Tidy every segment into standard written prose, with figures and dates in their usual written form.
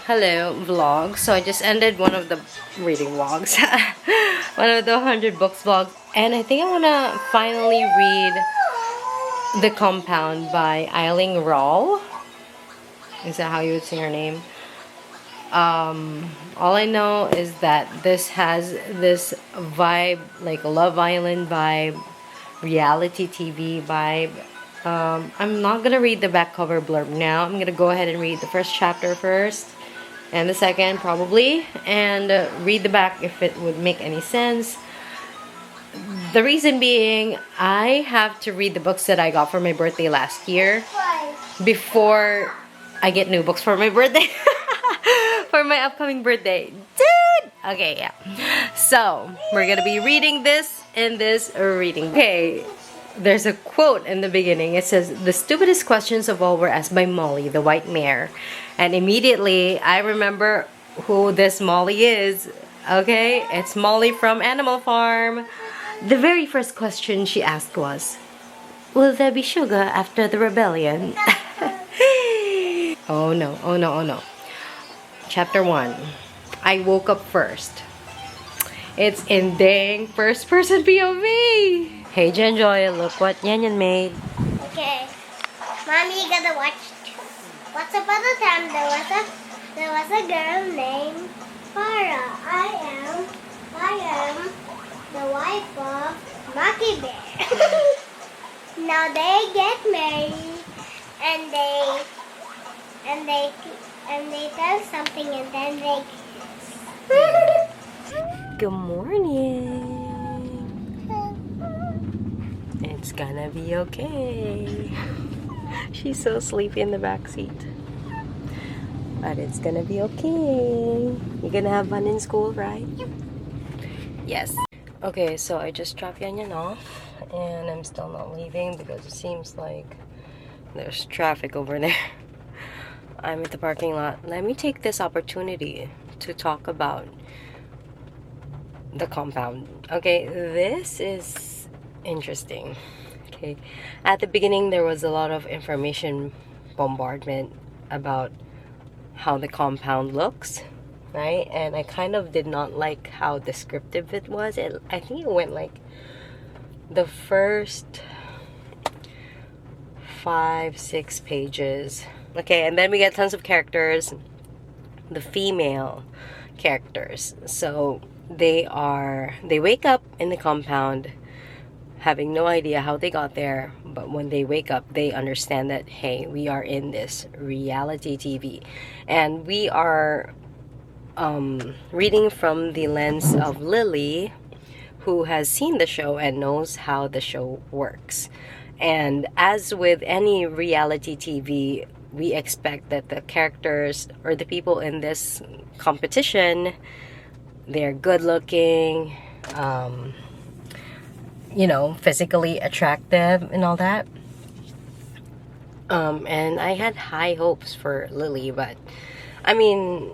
Hello vlog. So I just ended one of the reading vlogs. One of the 100 books vlogs. And I think I want to finally read The Compound by Eileen Rawle. Is that how you would say her name? All I know is that this has this vibe, like Love Island vibe, reality TV vibe. I'm not gonna read the back cover blurb now. I'm gonna go ahead and read the first chapter first, and the second probably, and read the back if it would make any sense. The reason being, I have to read the books that I got for my birthday last year before I get new books for my birthday. For my upcoming birthday. Dude! Okay, yeah. So, we're gonna be reading this in this reading. Okay, there's a quote in the beginning. It says, "The stupidest questions of all were asked by Molly, the white mare." And immediately, I remember who this Molly is. Okay, it's Molly from Animal Farm. The very first question she asked was, "Will there be sugar after the rebellion?" Oh no, oh no, oh no. Chapter 1. I woke up first. It's in dang first person POV. Hey Jenjoy, look what Yanyan made. Okay. Mommy, you gotta watch. Once upon a time, there was a girl named Farah. I am the wife of Lucky Bear. Now they get married, and they tell something, and then they kiss. Good morning. It's gonna be okay. She's so sleepy in the back seat. But it's gonna be okay. You're gonna have fun in school, right? Yes. Okay, so I just dropped Yanyan off, and I'm still not leaving because it seems like there's traffic over there. I'm at the parking lot. Let me take this opportunity to talk about The Compound. Okay, this is interesting. Okay, at the beginning there was a lot of information bombardment about how the compound looks, right? And I kind of did not like how descriptive it was. I think it went like the first 5-6 pages. Okay, and then we get tons of characters, the female characters. So they wake up in the compound having no idea how they got there, but when they wake up they understand that, hey, we are in this reality TV, and we are reading from the lens of Lily, who has seen the show and knows how the show works. And as with any reality TV, we expect that the characters or the people in this competition, they're good looking, physically attractive and all that. And I had high hopes for Lily, but I mean,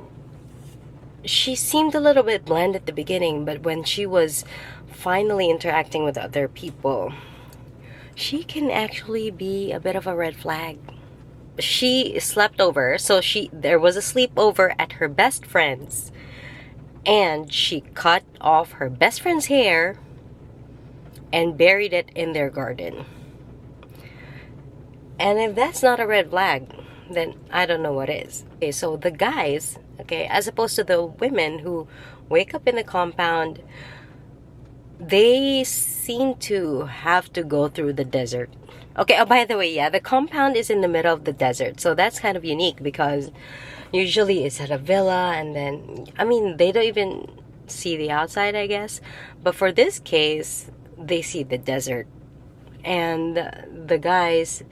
she seemed a little bit bland at the beginning, but when she was finally interacting with other people, she can actually be a bit of a red flag. She slept over, so there was a sleepover at her best friend's, and she cut off her best friend's hair and buried it in their garden. And if that's not a red flag, then I don't know what is. Okay, so the guys, okay, as opposed to the women who wake up in the compound, they seem to have to go through the desert. Okay, oh, by the way, yeah, the compound is in the middle of the desert, so that's kind of unique because usually it's at a villa, and then, I mean, they don't even see the outside, I guess. But for this case, they see the desert. And the guys,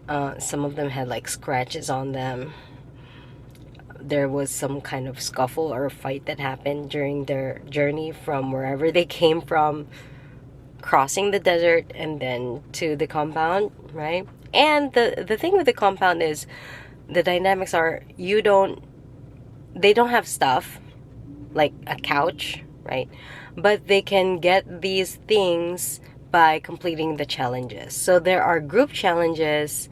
some of them had like scratches on them. There was some kind of scuffle or fight that happened during their journey from wherever they came from, crossing the desert and then to the compound, right? And the thing with the compound is the dynamics are they don't have stuff like a couch, right? But they can get these things by completing the challenges. So there are group challenges,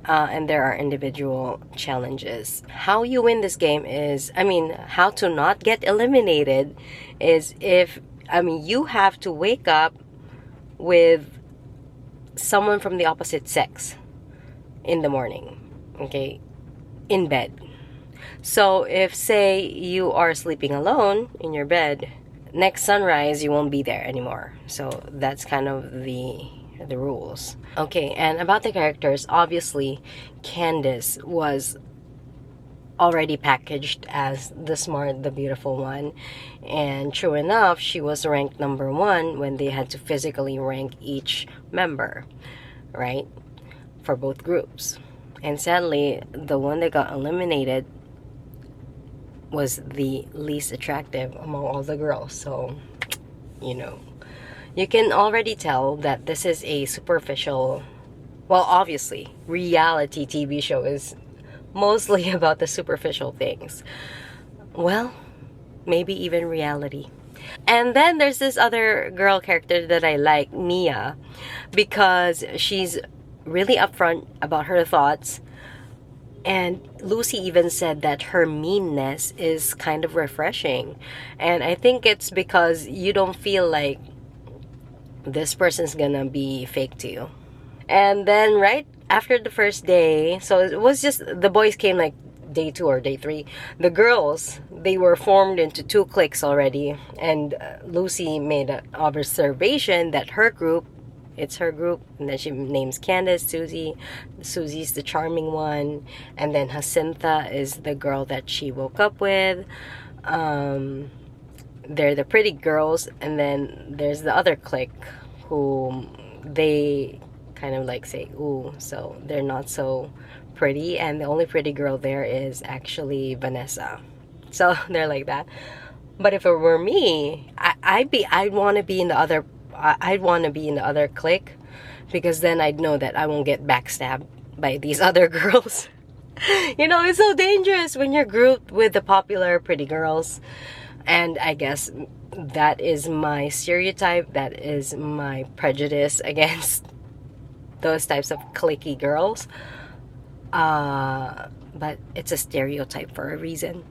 and there are individual challenges. How you win this game is, how to not get eliminated is you have to wake up with someone from the opposite sex in the morning, okay, in bed. So if, say, you are sleeping alone in your bed, next sunrise you won't be there anymore. So that's kind of the rules. Okay, and about the characters, obviously Candace was already packaged as the smart, the beautiful one, and true enough, she was ranked number 1 when they had to physically rank each member, right, for both groups. And sadly, the one that got eliminated was the least attractive among all the girls. So, you can already tell that this is a superficial, well, obviously, reality TV show is mostly about the superficial things. Well, maybe even reality. And then there's this other girl character that I like, Mia, because she's really upfront about her thoughts. And Lucy even said that her meanness is kind of refreshing. And I think it's because you don't feel like this person's gonna be fake to you. And then right after the first day, so it was just, the boys came like day 2 or day 3. The girls, they were formed into 2 cliques already. And Lucy made an observation that it's her group, and then she names Candace, Susie. Susie's the charming one, and then Jacinta is the girl that she woke up with. They're the pretty girls, and then there's the other clique who they kind of like say, ooh, so they're not so pretty, and the only pretty girl there is actually Vanessa. So they're like that. But if it were me, I'd want to be in the other clique, because then I'd know that I won't get backstabbed by these other girls. It's so dangerous when you're grouped with the popular pretty girls. And I guess that is my stereotype, that is my prejudice against those types of cliquey girls. But it's a stereotype for a reason.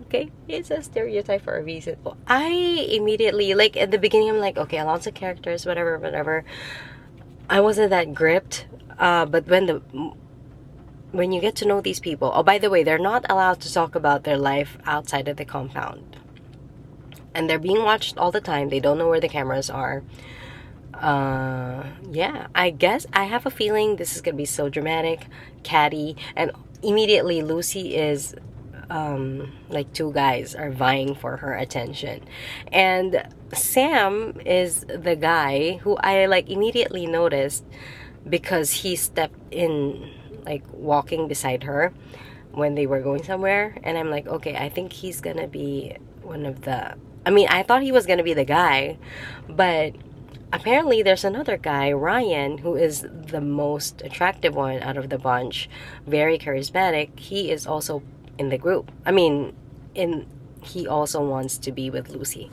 Okay, it's a stereotype for a reason. I immediately, like at the beginning, I'm like, okay, lots of characters, whatever. I wasn't that gripped. But when you get to know these people, oh, by the way, they're not allowed to talk about their life outside of the compound, and they're being watched all the time. They don't know where the cameras are. Yeah, I guess I have a feeling this is gonna be so dramatic, catty, and immediately Lucy is. Like 2 guys are vying for her attention, and Sam is the guy who I like immediately noticed because he stepped in, like walking beside her when they were going somewhere, and I'm like, okay, I think he's gonna be one of the, I thought he was gonna be the guy, but apparently there's another guy, Ryan, who is the most attractive one out of the bunch, very charismatic. He is also in the group. He also wants to be with Lucy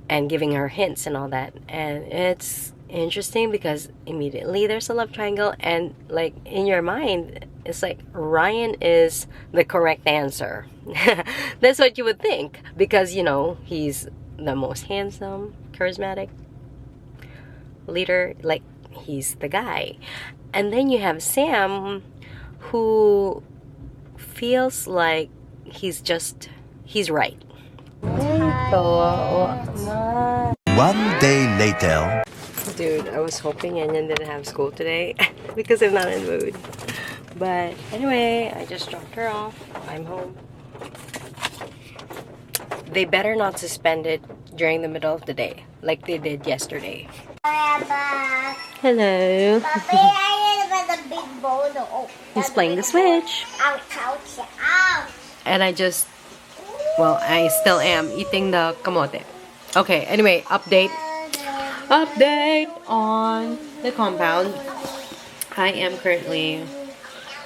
and giving her hints and all that. And it's interesting because immediately there's a love triangle, and like in your mind it's like Ryan is the correct answer. That's what you would think, because he's the most handsome, charismatic leader, like he's the guy. And then you have Sam, who feels like he's right. One day later. Dude, I was hoping Yanyan didn't have school today because I'm not in the mood. But anyway, I just dropped her off. I'm home. They better not suspend it during the middle of the day like they did yesterday. Hello. He's playing the Switch. And I still am eating the kamote. Okay, anyway, update on the compound. I am currently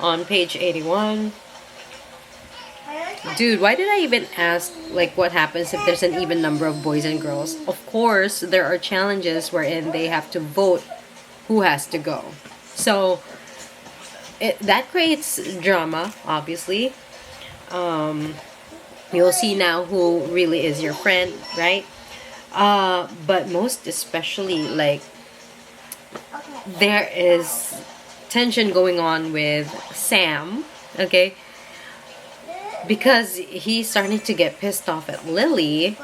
on page 81. Dude, why did I even ask like what happens if there's an even number of boys and girls? Of course, there are challenges wherein they have to vote who has to go. So that creates drama, obviously. You'll see now who really is your friend, right? But most especially, like, there is tension going on with Sam, okay? Because he's starting to get pissed off at Lily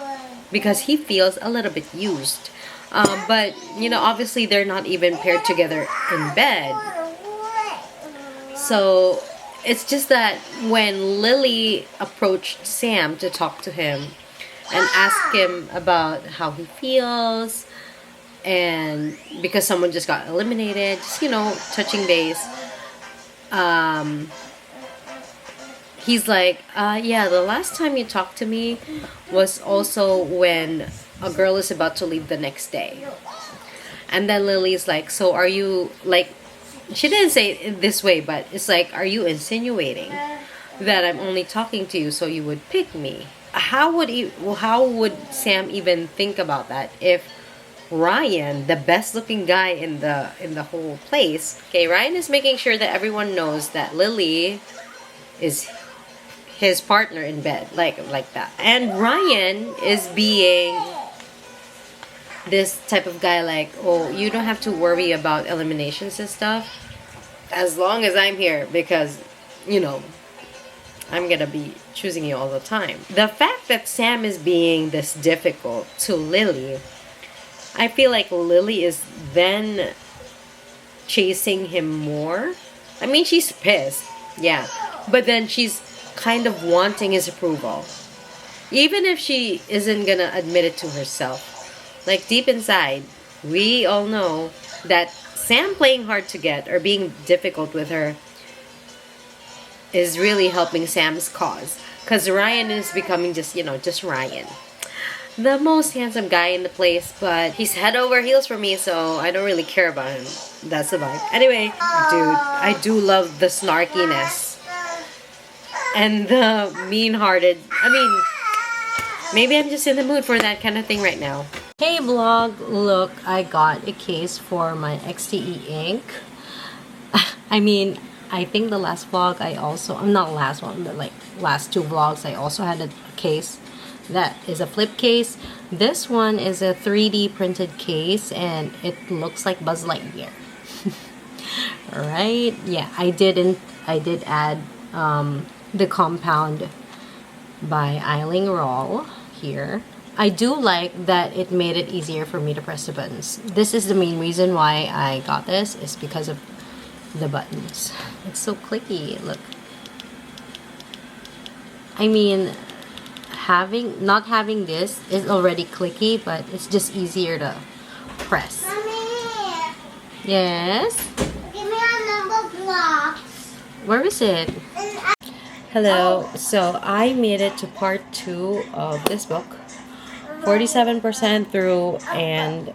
because he feels a little bit used. But, you know, obviously they're not even paired together in bed. So, it's just that when Lily approached Sam to talk to him and ask him about how he feels, and because someone just got eliminated, just, you know, touching base, he's like, yeah, the last time you talked to me was also when a girl is about to leave the next day. And then Lily's like, so are you, like, she didn't say it this way, but it's like, are you insinuating that I'm only talking to you so you would pick me? How would Sam even think about that if Ryan, the best looking guy in the whole place, okay, Ryan is making sure that everyone knows that Lily is his partner in bed, like that. And Ryan is being this type of guy, like, oh, you don't have to worry about eliminations and stuff as long as I'm here, because, you know, I'm gonna be choosing you all the time. The fact that Sam is being this difficult to Lily, I feel like Lily is then chasing him more. I mean, she's pissed, yeah, but then she's kind of wanting his approval, even if she isn't gonna admit it to herself. Like, deep inside, we all know that Sam playing hard to get or being difficult with her is really helping Sam's cause, because Ryan is becoming just, you know, just Ryan, the most handsome guy in the place, but he's head over heels for me, so I don't really care about him. That's the vibe. Anyway, dude, I do love the snarkiness and the mean-hearted. I mean, maybe I'm just in the mood for that kind of thing right now. Hey vlog, look, I got a case for my XTE ink. I mean, I think the last vlog I also, not last one, but like last two vlogs, I also had a case that is a flip case. This one is a 3D printed case and it looks like Buzz Lightyear. Alright, yeah, I did add the compound by Rawle here. I do like that it made it easier for me to press the buttons. This is the main reason why I got this, is because of the buttons. It's so clicky, look. I mean, not having this is already clicky, but it's just easier to press. Mommy, Yes? give me a number blocks. Where is it? Hello, so I made it to part 2 of this book. 47% through, and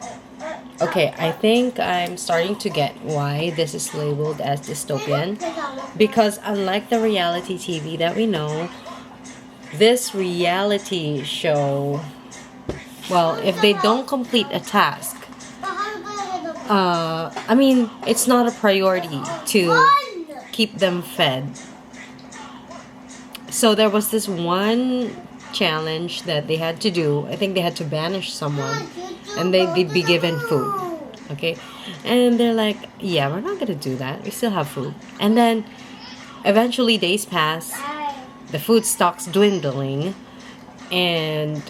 okay, I think I'm starting to get why this is labeled as dystopian, because unlike the reality TV that we know, this reality show, well, if they don't complete a task, I mean, it's not a priority to keep them fed. So there was this one challenge that they had to do. I think they had to banish someone and they'd be given food, okay, and they're like, yeah, we're not gonna do that, we still have food. And then eventually days pass, the food stock's dwindling, and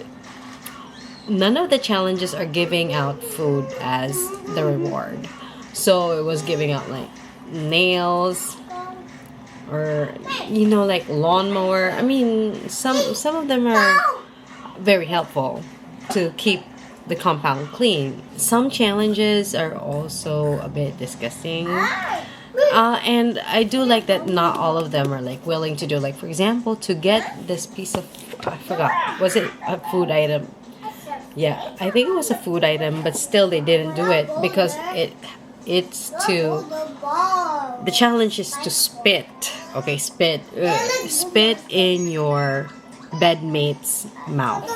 none of the challenges are giving out food as the reward. So it was giving out like nails, or, you know, like lawnmower. I mean, some of them are very helpful to keep the compound clean. Some challenges are also a bit disgusting. And I do like that not all of them are like willing to do. Like, for example, to get this piece of, I forgot, was it a food item? Yeah, I think it was a food item, but still they didn't do it because it's to, the challenge is to spit, okay, spit in your bedmate's mouth,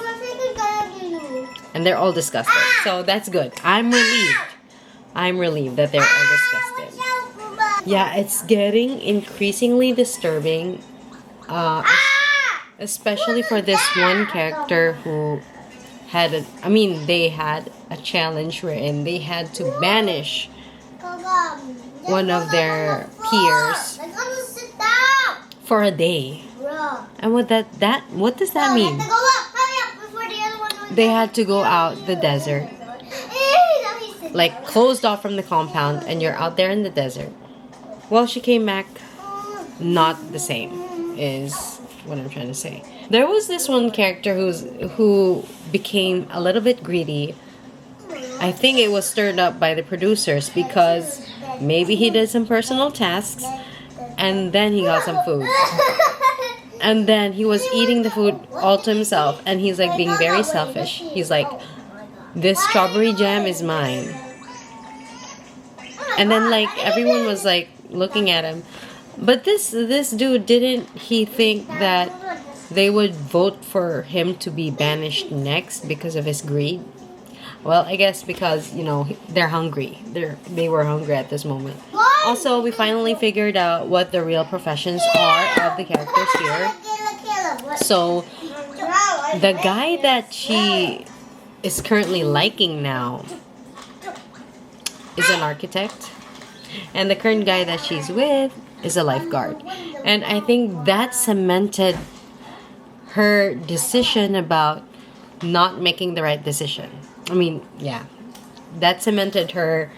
and they're all disgusted. So that's good. I'm relieved that they're all disgusted. Yeah, it's getting increasingly disturbing, uh, especially for this one character who had they had a challenge wherein they had to banish one of their peers for a day. And what does that mean? They had to go out the desert, like closed off from the compound, and you're out there in the desert. Well, she came back not the same, is what I'm trying to say. There was this one character who became a little bit greedy. I think it was stirred up by the producers because maybe he did some personal tasks and then he got some food. And then he was eating the food all to himself and he's like being very selfish. He's like, this strawberry jam is mine. And then like everyone was like looking at him. But this dude, didn't he think that they would vote for him to be banished next because of his greed? Well, I guess because, they're hungry. They were hungry at this moment. Also, we finally figured out what the real professions are of the characters here. So, the guy that she is currently liking now is an architect. And the current guy that she's with is a lifeguard. And I think that cemented her decision about not making the right decision. That cemented her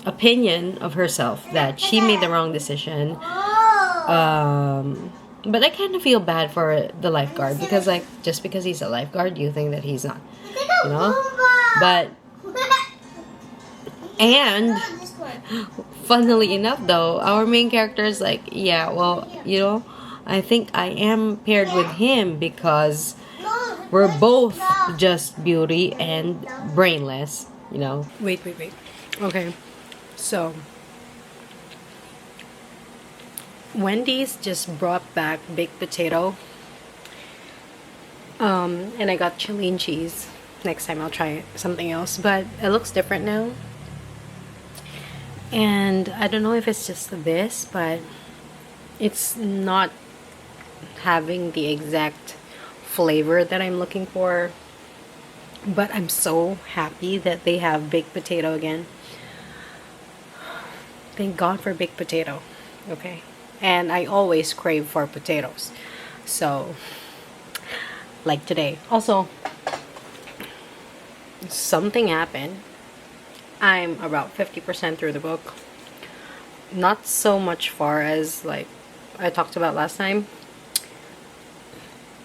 opinion of herself that she made the wrong decision. But I kind of feel bad for the lifeguard because, like, just because he's a lifeguard, you think that he's not, But and funnily enough, though, our main character is like, I think I am paired with him because we're both just beauty and brainless, Wait. Okay. So, Wendy's just brought back baked potato. And I got chili and cheese. Next time I'll try something else. But it looks different now. And I don't know if it's just this, but it's not having the exact flavor that I'm looking for. But I'm so happy that they have baked potato again. Thank God for baked potato. Okay. And I always crave for potatoes. So, like today. Also, something happened. I'm about 50% through the book. Not so much far as like I talked about last time.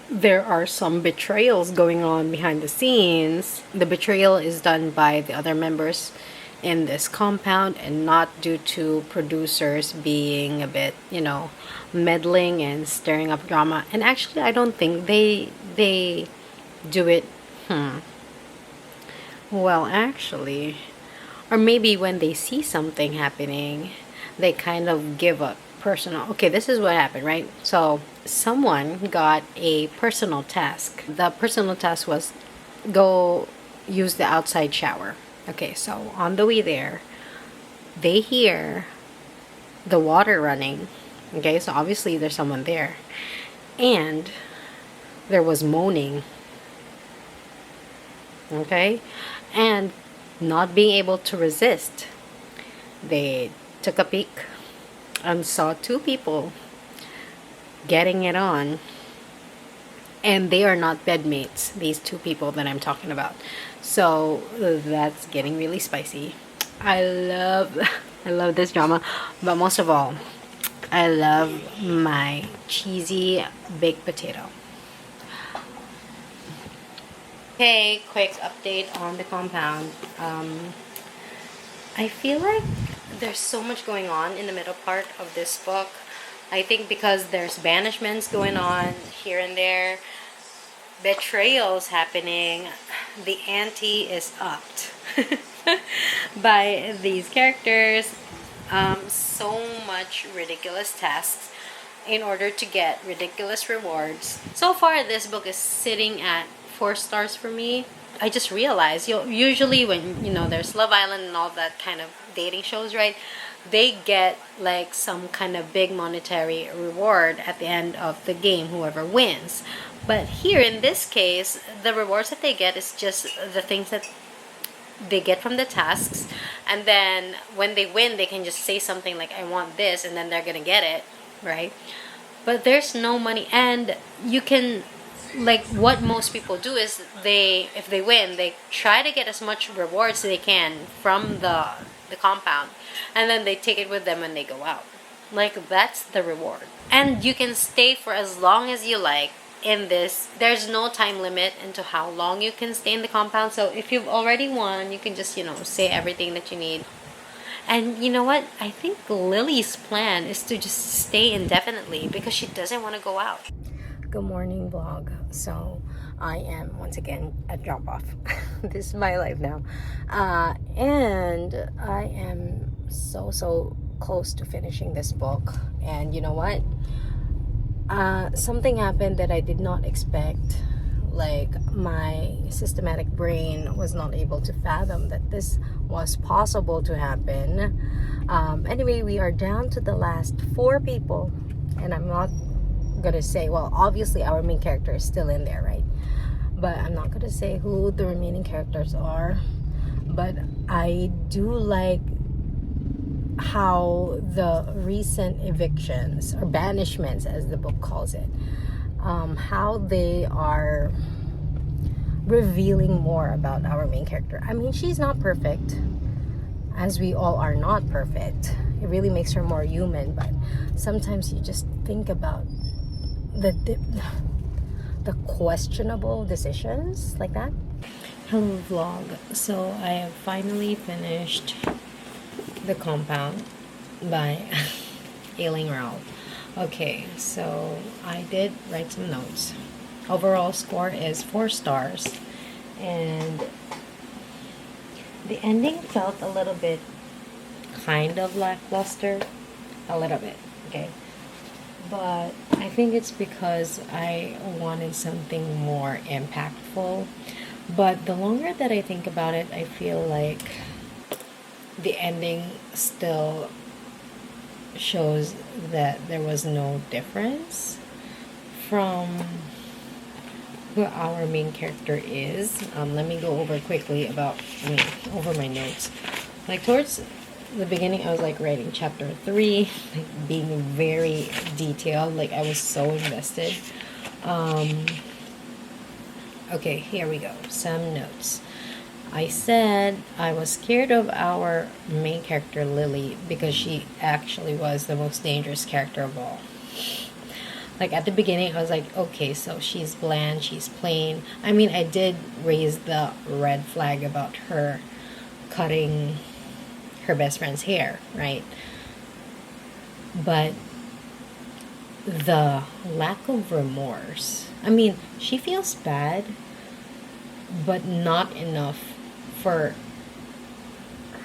There are some betrayals going on behind the scenes. The betrayal is done by the other members in this compound and not due to producers being a bit, meddling and stirring up drama. And actually, I don't think they do it. Well, actually, or maybe when they see something happening, they kind of give a personal. Okay, this is what happened, right? So someone got a personal task. The personal task was go use the outside shower. Okay, so on the way there, they hear the water running. Okay, so obviously there's someone there. And there was moaning. Okay? And not being able to resist, they took a peek and saw two people getting it on. And they are not bedmates, these two people that I'm talking about. So that's getting really spicy. I love this drama, but most of all, I love my cheesy baked potato. Okay, quick update on the compound. I feel like there's so much going on in the middle part of this book. I think because there's banishments going on here and there, betrayals happening, the ante is upped by these characters. So much ridiculous tasks in order to get ridiculous rewards. So far, this book is sitting at 4 stars for me. I just realized, usually when, there's Love Island and all that kind of dating shows, right? they get like some kind of big monetary reward at the end of the game, whoever wins. But here in this case, the rewards that they get is just the things that they get from the tasks, and then when they win they can just say something like I want this, and then they're gonna get it, right? But there's no money. And you can, like, what most people do is if they win, they try to get as much rewards as they can from the compound, and then they take it with them when they go out. Like, that's the reward. And you can stay for as long as you like in this. There's no time limit into how long you can stay in the compound. So if you've already won, you can just, say everything that you need. And you know what? I think Lily's plan is to just stay indefinitely because she doesn't want to go out. Good morning, vlog. So I am once again at drop off. This is my life now. And I am so close to finishing this book. And you know what? Something happened that I did not expect. Like, my systematic brain was not able to fathom that this was possible to happen. Anyway, we are down to the last 4 people, and I'm not gonna say, well, obviously our main character is still in there, right? But I'm not gonna say who the remaining characters are. But I do like how the recent evictions or banishments, as the book calls it, how they are revealing more about our main character. I mean, she's not perfect, as we all are not perfect. It really makes her more human, but sometimes you just think about the questionable decisions like that. Hello vlog. So I have finally finished The Compound by Ailing Rawle. Okay, so I did write some notes. Overall score is 4 stars, and the ending felt a little bit kind of lackluster, a little bit, okay? But I think it's because I wanted something more impactful. But the longer that I think about it, I feel like the ending still shows that there was no difference from who our main character is. Let me go over quickly over my notes. Like, towards the beginning, I was like writing chapter 3, like being very detailed. Like, I was so invested. Okay, here we go. Some notes. I said I was scared of our main character, Lily, because she actually was the most dangerous character of all. Like, at the beginning, I was like, okay, so she's bland, she's plain. I mean, I did raise the red flag about her cutting her best friend's hair, right? But the lack of remorse. I mean, she feels bad, but not enough for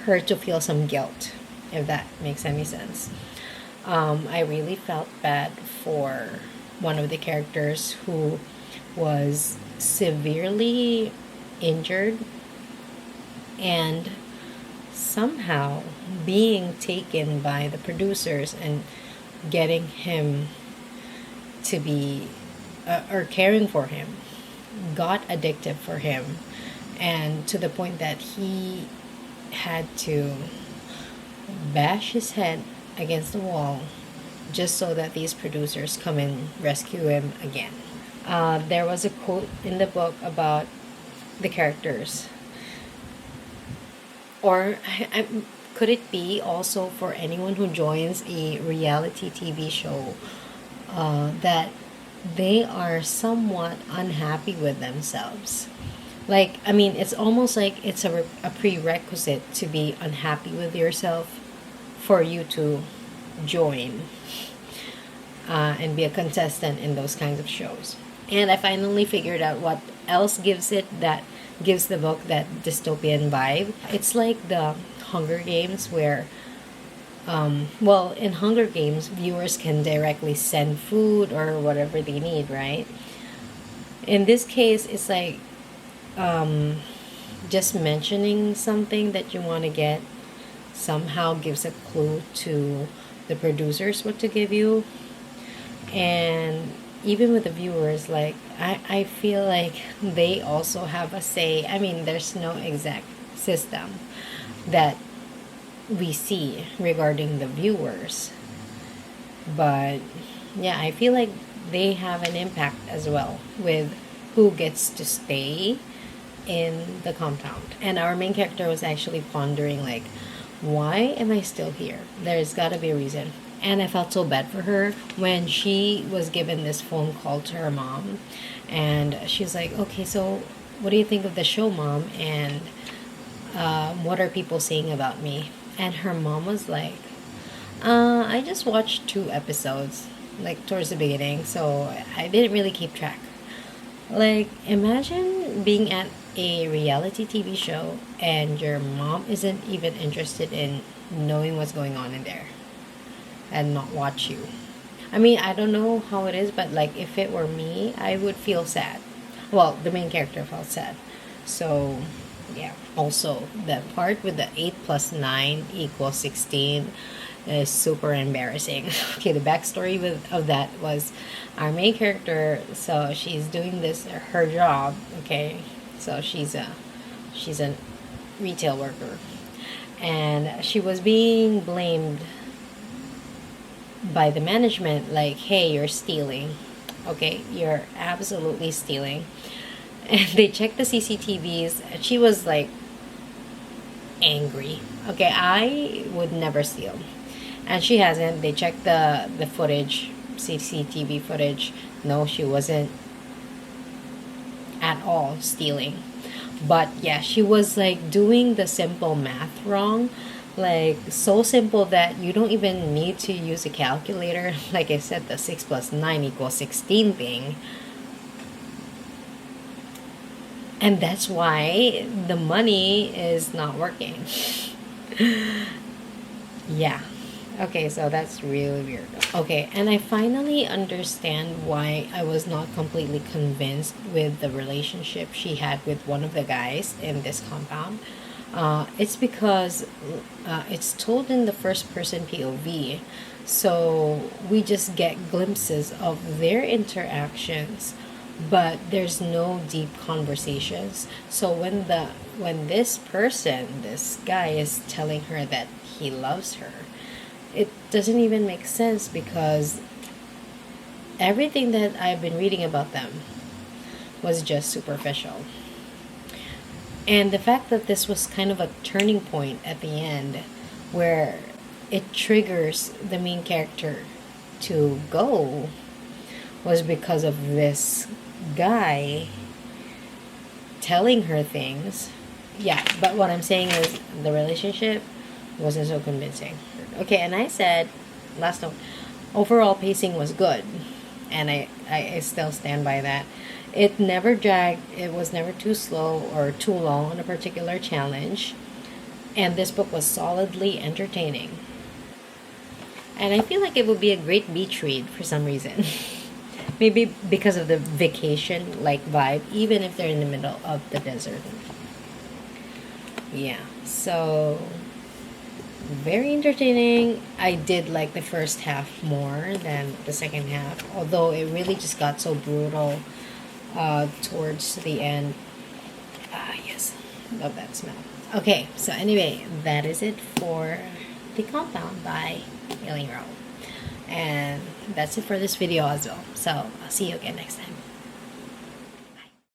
her to feel some guilt, if that makes any sense. I really felt bad for one of the characters who was severely injured and somehow being taken by the producers and getting him to be or caring for him got addictive for him, and to the point that he had to bash his head against the wall just so that these producers come and rescue him again. There was a quote in the book about the characters, or could it be also for anyone who joins a reality TV show, that they are somewhat unhappy with themselves. Like, I mean, it's almost like it's a prerequisite to be unhappy with yourself for you to join and be a contestant in those kinds of shows. And I finally figured out what else gives the book that dystopian vibe. It's like the Hunger Games, where in Hunger Games, viewers can directly send food or whatever they need, right? In this case, it's like just mentioning something that you want to get somehow gives a clue to the producers what to give you. And even with the viewers, like I feel like they also have a say. I mean, there's no exact system that we see regarding the viewers, but yeah, I feel like they have an impact as well with who gets to stay in the compound. And our main character was actually pondering, like, why am I still here? There's got to be a reason. And I felt so bad for her when she was given this phone call to her mom, and she's like, okay, so what do you think of the show, Mom? And what are people saying about me? And her mom was like, I just watched 2 episodes, like towards the beginning, so I didn't really keep track. Like, imagine being at a reality TV show and your mom isn't even interested in knowing what's going on in there and not watch you. I mean, I don't know how it is, but like if it were me, I would feel sad. Well, the main character felt sad. So, yeah. Also, the part with the 8 plus 9 equals 16 is super embarrassing. Okay, the backstory of that was our main character. So she's doing this her job. Okay, so she's a retail worker, and she was being blamed by the management, like, hey, you're stealing. Okay, you're absolutely stealing. And they checked the CCTVs, and she was like angry. Okay, I would never steal. And she hasn't. They checked the footage, CCTV footage. No, she wasn't at all stealing. But yeah, she was like doing the simple math wrong. Like, so simple that you don't even need to use a calculator. Like I said, the 6 plus 9 equals 16 thing. And that's why the money is not working. Yeah. Okay, so that's really weird. Okay, and I finally understand why I was not completely convinced with the relationship she had with one of the guys in this compound. It's because it's told in the first person POV, so we just get glimpses of their interactions, but there's no deep conversations. So when this guy is telling her that he loves her, it doesn't even make sense, because everything that I've been reading about them was just superficial. And the fact that this was kind of a turning point at the end, where it triggers the main character to go, was because of this guy telling her things. Yeah, but what I'm saying is the relationship wasn't so convincing. Okay, and I said last note, overall pacing was good, and I still stand by that. It never dragged, it was never too slow or too long on a particular challenge, and this book was solidly entertaining. And I feel like it would be a great beach read for some reason. Maybe because of the vacation-like vibe, even if they're in the middle of the desert. Yeah, so very entertaining. I did like the first half more than the second half, although it really just got so brutal towards the end. Yes, love that smell. Okay, so anyway, that is it for The Compound by Rawle. And that's it for this video as well. So I'll see you again next time.